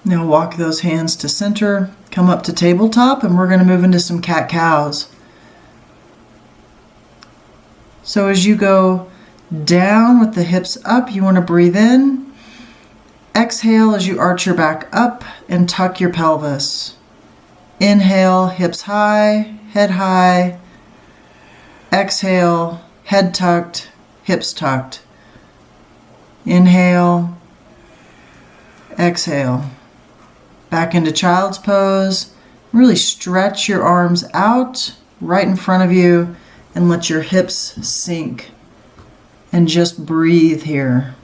Now walk those hands to center, come up to tabletop, and we're going to move into some cat-cows. So as you go down with the hips up, you want to breathe in. Exhale as you arch your back up and tuck your pelvis. Inhale, hips high, head high. Exhale, head tucked, hips tucked. Inhale, exhale. Back into child's pose. Really stretch your arms out right in front of you and let your hips sink. And just breathe here.